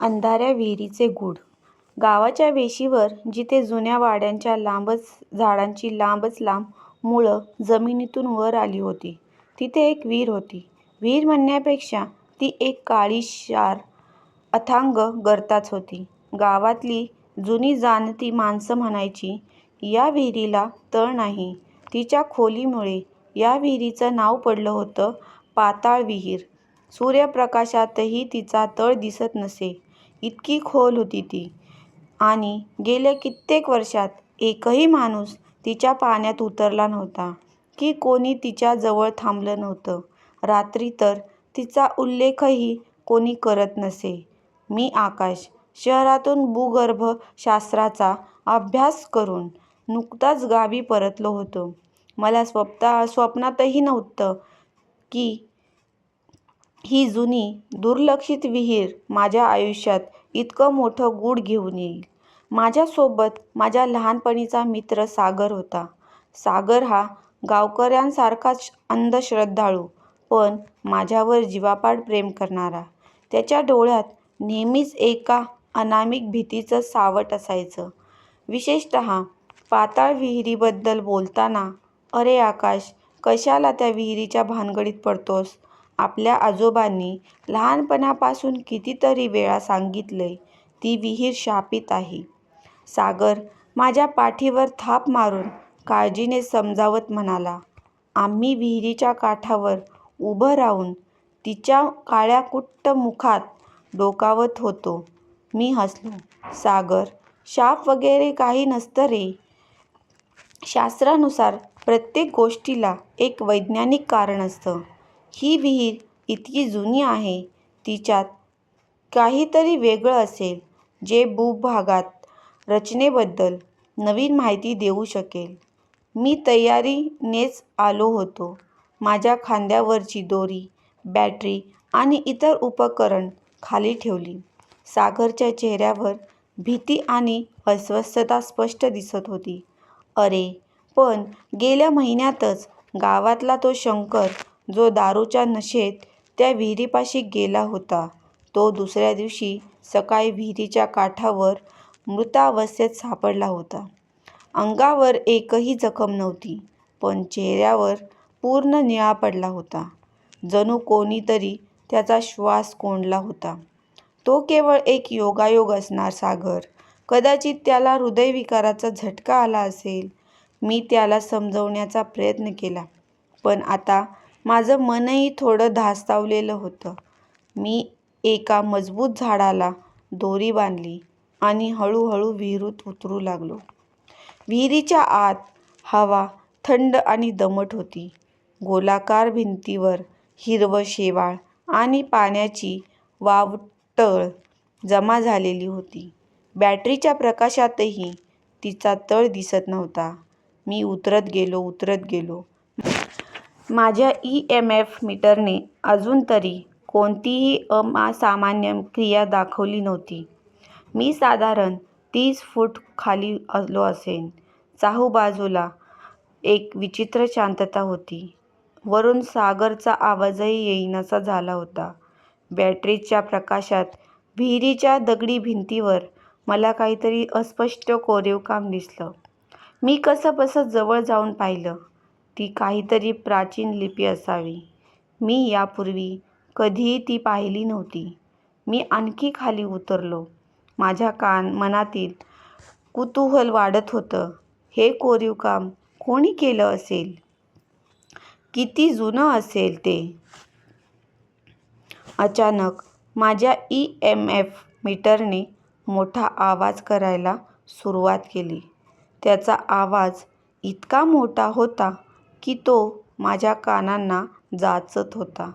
अंधाऱ्या विहिरीचे गूढ. गावाच्या वेशीवर जिथे जुन्या वाड्यांच्या झाडांची लांबच लांब मुळं जमिनीतून वर आली होती, तिथे एक विहीर होती. विहीर म्हणण्यापेक्षा ती एक काळीशार अथांग गर्ताच होती. गावातली जुनी जाणती माणसं म्हणायची, या विहिरीला तळ नाही. तिच्या खोलीमुळे या विहिरीचं नाव पडलं होतं पाताळ विहीर. सूर्यप्रकाशातही तिचा तळ दिसत नसे, इतकी खोल होती ती. आणि गेल्या कित्येक वर्षात एकही माणूस तिच्या पाण्यात उतरला नव्हता की कोणी तिच्या जवळ थांबलं नव्हतं. रात्री तर तिचा उल्लेखही कोणी करत नसे. मी आकाश शहरातून भूगर्भशास्त्राचा अभ्यास करून नुकताच गावी परतलो होतो. मला स्वप्नातही नव्हतं की ही जुनी दुर्लक्षित विहीर माझ्या आयुष्यात इतकं मोठं गूढ घेऊन येईल. माझ्यासोबत माझ्या लहानपणीचा मित्र सागर होता. सागर हा गावकऱ्यांसारखाच अंधश्रद्धाळू, पण माझ्यावर जीवापाड प्रेम करणारा. त्याच्या डोळ्यात नेहमीच एका अनामिक भीतीचं सावट असायचं. विशेषतः पाताळ विहिरीबद्दल बोलताना. अरे आकाश, कशाला त्या विहिरीच्या भानगडीत पडतोस? आपल्या आजोबांनी लहानपणापासून कितीतरी वेळा सांगितलंय, ती विहीर शापित आहे. सागर माझ्या पाठीवर थाप मारून काळजीने समजावत म्हणाला. आम्ही विहिरीच्या काठावर उभं राहून तिच्या काळ्याकुट्ट मुखात डोकावत होतो. मी हसलो. सागर, शाप वगैरे काही नसतं रे. शास्त्रानुसार प्रत्येक गोष्टीला एक वैज्ञानिक कारण असतं. ही विहीर इतकी जुनी आहे, तिच्यात काहीतरी वेगळं असेल, जे भूभागात रचनेबद्दल नवीन माहिती देऊ शकेल. मी तयारीनेच आलो होतो. माझ्या खांद्यावरची दोरी, बॅटरी आणि इतर उपकरण खाली ठेवली. सागरच्या चेहऱ्यावर भीती आणि अस्वस्थता स्पष्ट दिसत होती. अरे, पण गेल्या महिन्यातच गावातला तो शंकर, जो दारूच्या नशेत त्या विहिरीपाशी गेला होता, तो दुसऱ्या दिवशी सकाळी विहिरीच्या काठावर मृतावस्थेत सापडला होता. अंगावर एकही जखम नव्हती, पण चेहऱ्यावर पूर्ण निळा पडला होता. जणू कोणीतरी त्याचा श्वास कोंडला होता. तो केवळ एक योगायोग असणार सागर. कदाचित त्याला हृदयविकाराचा झटका आला असेल. मी त्याला समजवण्याचा प्रयत्न केला, पण आता माझं मनही थोडं धास्तावलेलं होतं. मी एका मजबूत झाडाला दोरी बांधली आणि हळूहळू विहिरीत उतरू लागलो. विहिरीच्या आत हवा थंड आणि दमट होती. गोलाकार भिंतीवर हिरवं शेवाळ आणि पाण्याची वावटळ जमा झालेली होती. बॅटरीच्या प्रकाशातही तिचा तळ दिसत नव्हता. मी उतरत गेलो. माझ्या EMF मीटरने अजून तरी कोणतीही असामान्य क्रिया दाखवली नव्हती. मी साधारण 30 फूट खाली आलो असेन. चाहूबाजूला एक विचित्र शांतता होती. वरून सागरचा आवाजही येईनासा झाला होता. बॅटरीच्या प्रकाशात विहिरीच्या दगडी भिंतीवर मला काहीतरी अस्पष्ट कोरीवकाम दिसलं. मी कसंबसं जवळ जाऊन पाहिलं. ती काहीतरी प्राचीन लिपी असावी. मी यापूर्वी कधीही ती पाहिली नव्हती. मी आणखी खाली उतरलो. माझ्या मनातील कुतूहल वाढत होतं. हे कोरीवकाम कोणी केलं असेल? किती जुनं असेल ते? अचानक माझ्या EMF मीटरने मोठा आवाज करायला सुरुवात केली. त्याचा आवाज इतका मोठा होता की तो माझ्या कानांना जाचत होता.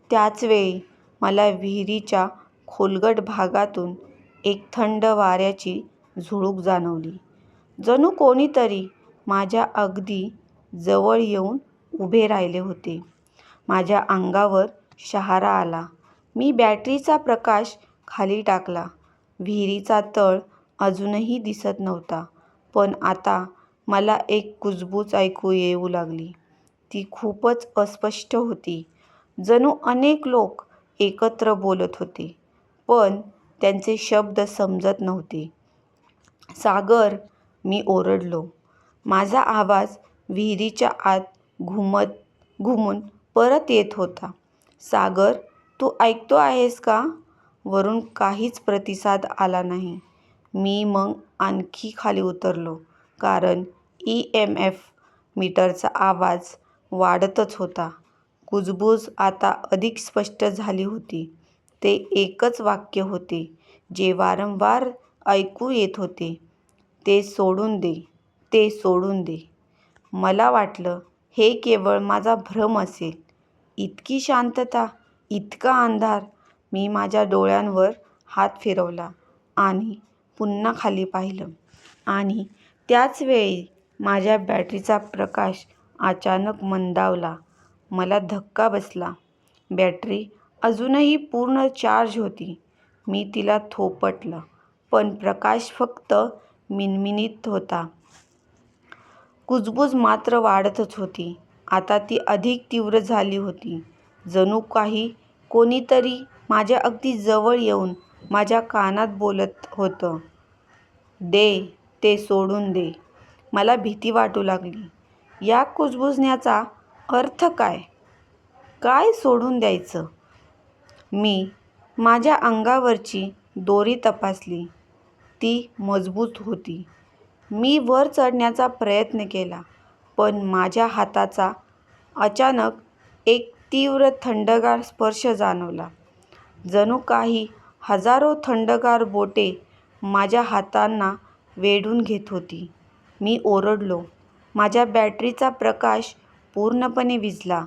त्याचवेळी मला विहिरीच्या खोलगट भागातून एक थंड वाऱ्याची झुळूक जाणवली. जणू कोणीतरी माझ्या अगदी जवळ येऊन उभे राहिले होते. माझ्या अंगावर शहारा आला. मी बॅटरीचा प्रकाश खाली टाकला. विहिरीचा तळ अजूनही दिसत नव्हता, पण आता मला एक कुजबूज ऐकू येऊ लागली. ती खूपच अस्पष्ट होती. जणू अनेक लोक एकत्र बोलत होते, पण त्यांचे शब्द समजत नव्हते. सागर, मी ओरडलो. माझा आवाज विहिरीच्या आत घुमून परत येत होता. सागर, तू ऐकतो आहेस का? वरून काहीच प्रतिसाद आला नाही. मी मग आणखी खाली उतरलो, कारण EMF मीटरचा आवाज वाढतच होता. कुजबूज आता अधिक स्पष्ट झाली होती. ते एकच वाक्य होते जे वारंवार ऐकू येत होते, ते सोडून दे, ते सोडून दे. मला वाटलं हे केवळ माझा भ्रम असेल. इतकी शांतता, इतका अंधार. मी माझ्या डोळ्यांवर हात फिरवला आणि पुन्हा खाली पाहिलं. आणि त्याच वेळी माझ्या बॅटरीचा प्रकाश अचानक मंदावला. मला धक्का बसला. बॅटरी अजूनही पूर्ण चार्ज होती. मी तिला थोपटलं, पण प्रकाश फक्त मिणमिणीत होता. कुजबूज मात्र वाढतच होती. आता ती अधिक तीव्र झाली होती. जणू काही कोणीतरी माझ्या अगदी जवळ येऊन माझ्या कानात बोलत होतं, दे, ते सोडून दे. मला भीती वाटू लागली. या कुजबुजण्याचा अर्थ काय? काय सोडून द्यायचं? मी माझ्या अंगावरची दोरी तपासली. ती मजबूत होती. मी वर चढण्याचा प्रयत्न केला, पण माझ्या हाताचा अचानक एक तीव्र थंडगार स्पर्श जाणवला. जणू काही हजारो थंडगार बोटे माझ्या हातांना वेढून घेत होती. मी ओरडलो. माझ्या बॅटरीचा प्रकाश पूर्णपणे विझला.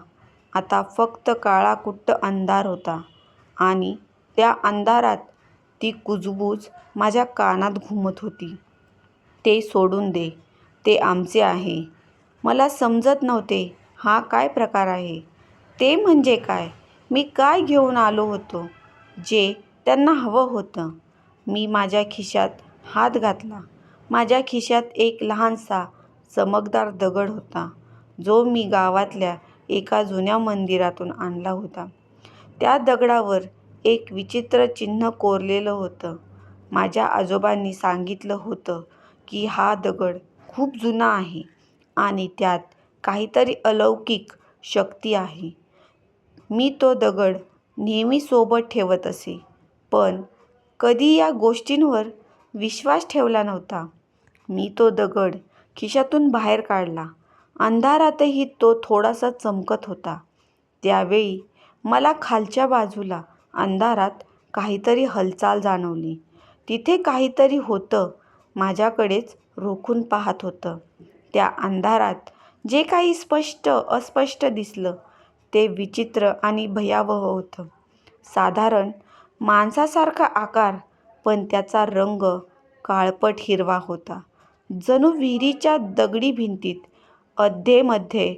आता फक्त काळाकुट्ट अंधार होता आणि त्या अंधारात ती कुजबूज माझ्या कानात घुमत होती. ते सोडून दे, ते आमचे आहे. मला समजत नव्हते हा काय प्रकार आहे. ते म्हणजे काय? मी काय घेऊन आलो होतो जे त्यांना हवं होतं? मी माझ्या खिशात हात घातला. माझ्या खिशात एक लहानसा चमकदार दगड होता, जो मी गावातल्या एका जुन्या मंदिरातून आणला होता. त्या दगडावर एक विचित्र चिन्ह कोरलेलं होतं. माझ्या आजोबांनी सांगितलं होतं की हा दगड खूप जुना आहे आणि त्यात काहीतरी अलौकिक शक्ती आहे. मी तो दगड नेहमी सोबत ठेवत असे, पण कधी या गोष्टींवर विश्वास ठेवला नव्हता. मी तो दगड खिशातून बाहेर काढला. अंधारातही तो थोडासा चमकत होता. त्यावेळी मला खालच्या बाजूला अंधारात काहीतरी हालचाल जाणवली. तिथे काहीतरी होतं, माझ्याकडेच रोखून पाहत होतं. त्या अंधारात जे काही अस्पष्ट दिसलं ते विचित्र आणि भयावह होतं. साधारण माणसासारखा आकार, पण त्याचा रंग काळपट हिरवा होता. जणू विहिरीच्या दगडी भिंतीत अधेमध्ये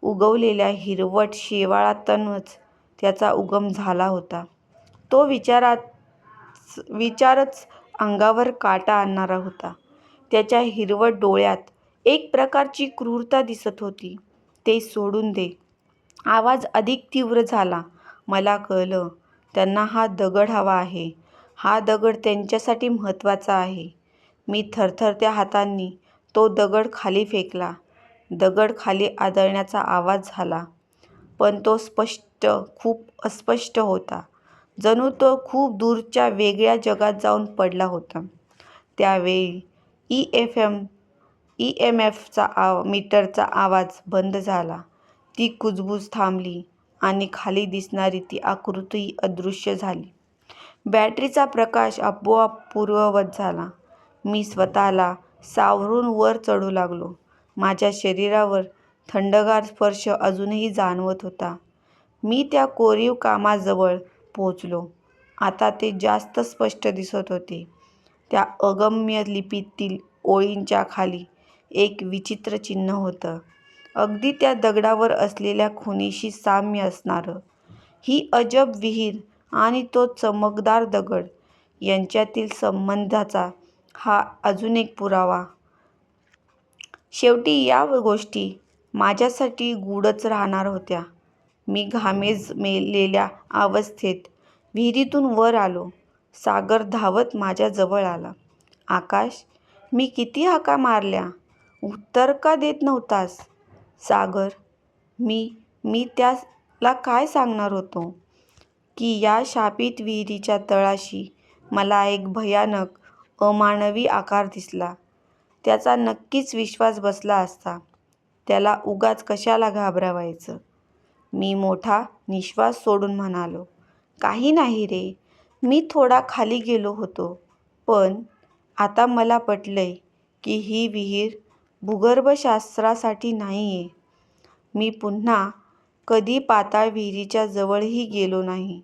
उगवलेल्या हिरवट शेवाळातूनच त्याचा उगम झाला होता. तो विचारच अंगावर काटा आणणारा होता. त्याच्या हिरवट डोळ्यात एक प्रकारची क्रूरता दिसत होती. ते सोडून दे. आवाज अधिक तीव्र झाला. मला कळलं, त्यांना हा दगड हवा आहे. हा दगड त्यांच्यासाठी महत्त्वाचा आहे. मी थरथरत्या हातांनी तो दगड खाली फेकला. दगड खाली आदळण्याचा आवाज झाला, पण तो खूप अस्पष्ट होता. जणू तो खूप दूरच्या वेगळ्या जगात जाऊन पडला होता. त्यावेळी EMF मीटरचा आवाज बंद झाला. ती कुजबूज थांबली आणि खाली दिसणारी ती आकृती अदृश्य झाली. बॅटरीचा प्रकाश आपोआप पूर्ववत झाला. मी स्वतःला सावरून वर चढू लागलो. माझ्या शरीरावर थंडगार स्पर्श अजूनही जाणवत होता. मी त्या कोरीव कामाजवळ पोहोचलो. आता ते जास्त स्पष्ट दिसत होते. त्या अगम्य लिपीतील ओळींच्या खाली एक विचित्र चिन्ह होतं, अगदी त्या दगडावर असलेल्या खुणेशी साम्य असणारं. ही अजब विहीर आणि तो चमकदार दगड यांच्यातील संबंधाचा हा अजून एक पुरावा. शेवटी या गोष्टी माझ्यासाठी गूढच राहणार होत्या. मी घामेजलेल्या अवस्थेत विहिरीतून वर आलो. सागर धावत माझ्याजवळ आला. आकाश, मी किती हाका मारल्या, उत्तर का देत नव्हतास? सागर, मी त्याला काय सांगणार होतो की या शापित विहिरीच्या तळाशी मला एक भयानक अमानवी आकार दिसला. त्याचा नक्कीच विश्वास बसला असता. त्याला उगाच कशाला घाबरवायचं? मी मोठा निश्वास सोडून म्हणालो, काही नाही रे, मी थोडा खाली गेलो होतो. पण आता मला पटलंय की ही विहीर भूगर्भशास्त्रासाठी नाहीये. मी पुन्हा कधी पाताळ विहिरीच्या जवळही गेलो नाही.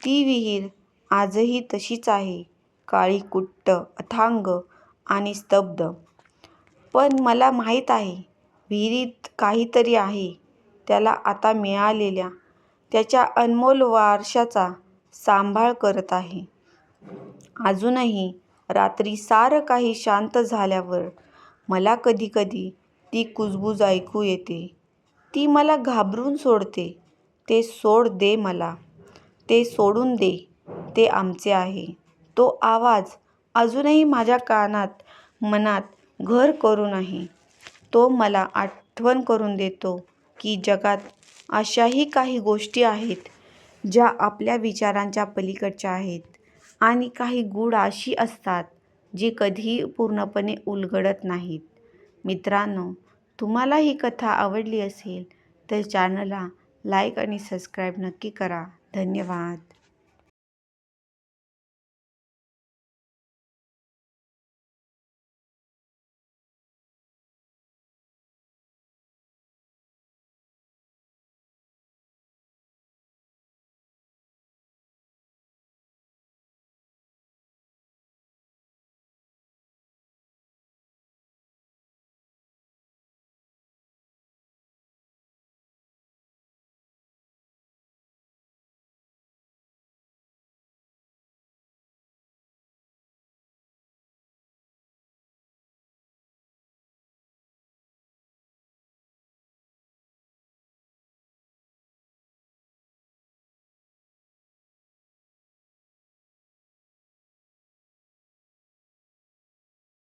ती विहीर आजही तशीच आहे, काळीकुट्ट, अथांग आणि स्तब्ध. पण मला माहीत आहे, विहिरीत काहीतरी आहे. त्याला आता मिळालेल्या त्याच्या अनमोल वारशाचा सांभाळ करत आहे. अजूनही रात्री सारं काही शांत झाल्यावर मला कधीकधी ती कुजबूज ऐकू येते. ती मला घाबरून सोडते. ते सोड दे मला. ते सोडून दे. ते आमचे आहे. तो आवाज अजूनही माझ्या कानात, मनात घर करून आहे. तो मला आठवण करून देतो की जगात अशाही काही गोष्टी आहेत ज्या आपल्या विचारांच्या पलीकडच्या आहेत आणि काही गूढ अशी असतात जी कधीही पूर्णपणे उलगडत नाहीत. मित्रांनो, तुम्हाला ही कथा आवडली असेल तर चॅनलला लाईक आणि सबस्क्राईब नक्की करा. धन्यवाद.